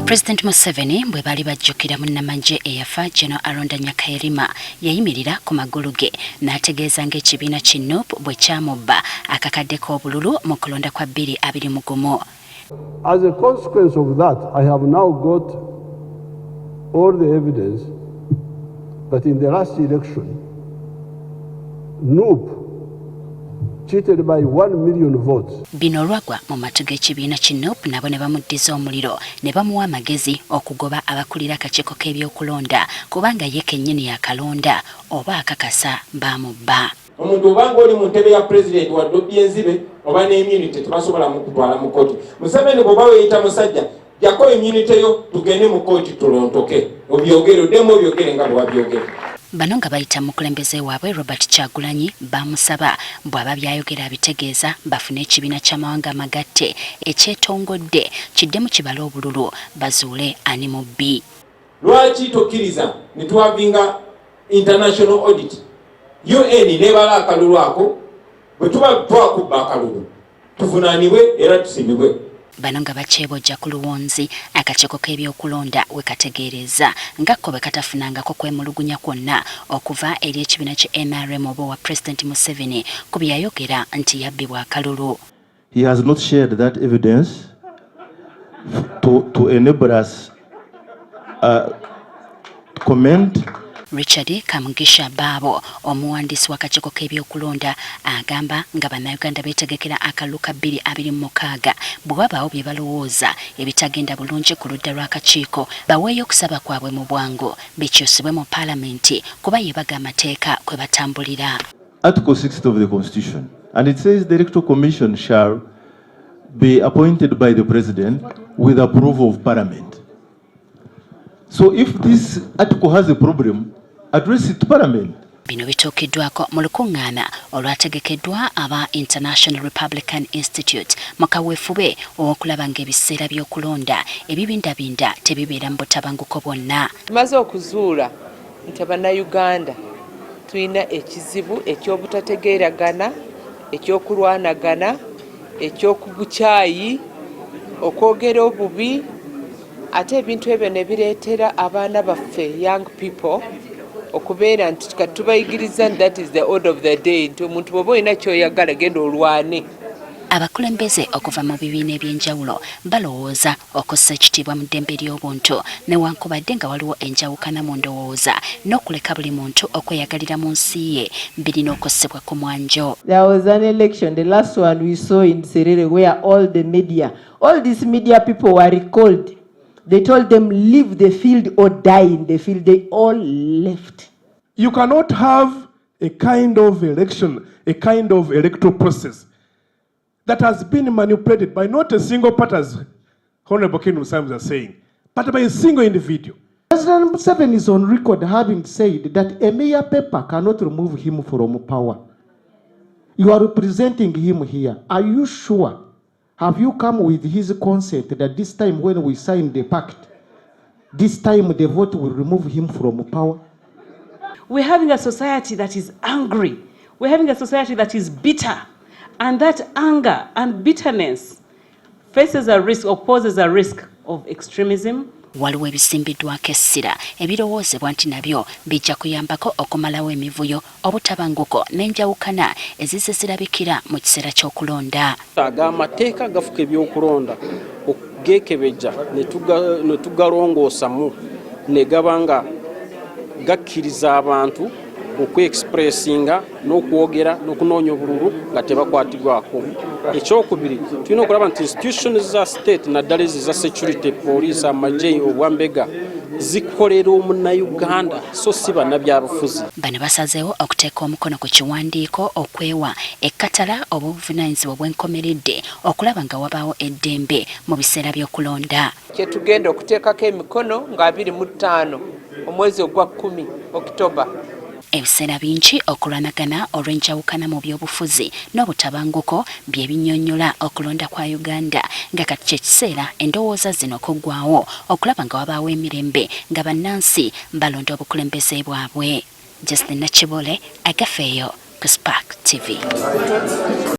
President Museveni bwe bali bajjukira munnamagye eyafa General Aronda Nyakairima yayimirira ku magulu ge n'ategeeza ng'ekibiina ki NUP bwe kyamubba akakadde k'obululu mu kulonda kwa 2021. As a consequence of that, I have now got all the evidence that in the last election, NUP cheated by 1 million votes. Bino lwagwa mu matu g'ekibiina ki NUP nabo ne bamuddiza omuliro ne bamuwa amagezi okugoba abakulira akakiiko k'ebyokulonda kubanga ye kennyini yakalonda oba akakasa baamubba. Omuntu obanga oli mu ntebe ya president wa ddobbi enzibe oba n'immunity tebasobola mu kutwala mu kkooti. Museveni bw'oba weeyita musajja jako immunity yo tugende mu kkooti tulontoke obyogere oddemu obyogere nga bwe wabyogere. Bano nga bayita mukulembeze waabwe Robert Kyagulanyi bamusaba bw'aba byayogera abitegeeza bafune ekibiina ky'amawanga amagatte ekyetongodde kiddemu kibala obululu bazuule ani mubbi. Lwaki tokkiriza ne twavinga international audit UN nebala akalulu ako bwe tuba twakubba akalulu tuvunaanibwe era tusimibwe. Bano nga bakyebojja ku luwonzi akakiiko k'ebyokulonda we kategeereza ngakko bwe katafunangako kwemulugunya kwonna okuva eri ekibiina ki NRM oba wa President Museveni ku bye yayogera nti yabbibwa akalulu. He has not shared that evidence to enable us comment. Richard Kamugisha Babo omuwandiisi w'akakiiko k'ebyokulonda agamba nga bannayuganda beetegekera akalulu ka 2026 bwe wabaawo bye balowooza ebitagenda bulungi ku ludda lw'akakiiko baweeyo okusaba kwabwe mu bwangu bikyusibwe mu paalamenti kuba yebaga amateeka kwe batambulira. Article 60 of the Constitution, and it says the Electoral Commission shall be appointed by the President with approval of Parliament. So if this article has a problem, address it to Parliament. Bino bituukiddwako mu lukuŋŋaana olwategekeddwa aba International Republican Institute mu kaweefube ow'okulaba ng'ebiseera by'okulonda ebibindabinda tebibeera mu butabanguko bwonna. Tumaze okuzuula nti Bannayuganda tulina ekizibu eky'obutategeeragana, ekyokulwanagana, eky'okubukyayi, okwogera obubi, ate ebintu ebyo ne bireetera abaana baffe young people okubeera nti tubayigiriza that is the order of the day nti omuntu bw'oba olina ky'oyagala genda olwane. Abakulembeze okuva mu bibiina eby'enjawulo balowooza okussa ekitiibwa mu ddembe ly'obuntu newankubadde nga waliwo enjawukana mu ndowooza n'okuleka buli muntu okweyagalira mu nsi ye birina okussibwa ku mwanjo. There was an election, the last one we saw in Serere, where all these media people were recalled. They told them leave the field or die in the field. They all left. You cannot have a kind of election, a kind of electoral process that has been manipulated by not a single party, as Honorable Ken Musams are saying, but by a single individual. President Museveni is on record having said that a mere paper cannot remove him from power. You are representing him here. Are you sure? Have you come with his consent that this time when we sign the pact, this time the vote will remove him from power? We're having a society that is angry. We're having a society that is bitter. And that anger and bitterness faces a risk or poses a risk of extremism. Waliwo ebisimbiddwako essira ebirowoozebwa nti nabyo bijja kuyambako okumalawo emivuyo obutabanguko n'enjawukana ezizze zirabikira mu kiseera ky'okulonda. Amateeka agafuka ebyokulonda okugekebejja ne tugalongoosamu ne gaba nga gakkiriza abantu okwe-expressinga n'okwogera n'okunoonya obululu nga tebakwatibwako. Ekyokubiri tulina okulaba nti institutions za state naddala ezo za security, police, amagye, obwambega zikolera omunnayuganda so si bannabyabufuzi. Bano basazeewo okuteeka omukono ku kiwandiiko okwewa ekkatala obuvunaanyizibwa bw'enkomeredde okulaba nga wabaawo eddembe mu biseera by'okulonda. Kyetugenda okuteekako emikono nga 25 omwezi ogwa 10 October. Ebiseera bingi okulwanagana olw'enjawukana mu by'obufuzi n'obutabanguko bye binnyonnyola okulonda kwa Uganda nga kati ky'ekiseera endowooza zino okuggwaawo okulaba nga wabaawo emirembe nga bannansi balonda obukulembeze bwabwe. Justin Nakibole, Agafeeyo ku Spark TV.